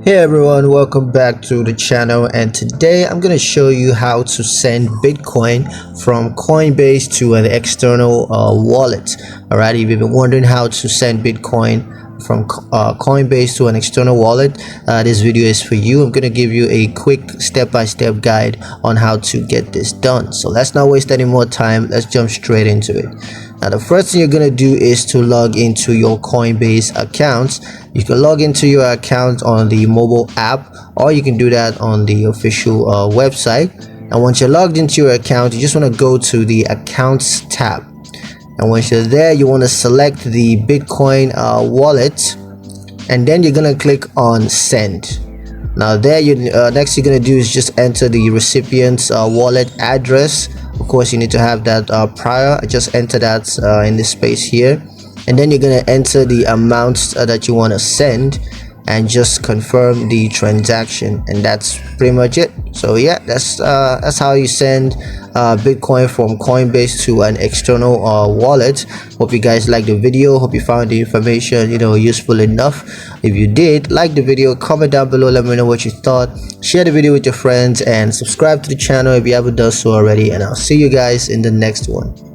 Hey everyone, welcome back to the channel, and today I'm going to show you how to send Bitcoin from Coinbase to an external wallet. Alright, if you've been wondering how to send Bitcoin from Coinbase to an external wallet, this video is for you. I'm going to give you a quick step-by-step guide on how to get this done. So let's not waste any more time. Let's jump straight into it. Now the first thing you're going to do is to log into your Coinbase account. You can log into your account on the mobile app, or you can do that on the official website. And once you're logged into your account, you just want to go to the accounts tab. And once you're there, you want to select the Bitcoin wallet, and then you're going to click on send. Now there, next you're going to do is just enter the recipient's wallet address. Of course, you need to have that prior. I just enter that in this space here, and then you're going to enter the amount that you want to send and just confirm the transaction, and that's pretty much it. So yeah, that's how you send Bitcoin from Coinbase to an external wallet. Hope you guys liked the video. Hope you found the information useful enough. If you did, like the video, comment down below, let me know what you thought. Share the video with your friends and subscribe to the channel if you haven't done so already, and I'll see you guys in the next one.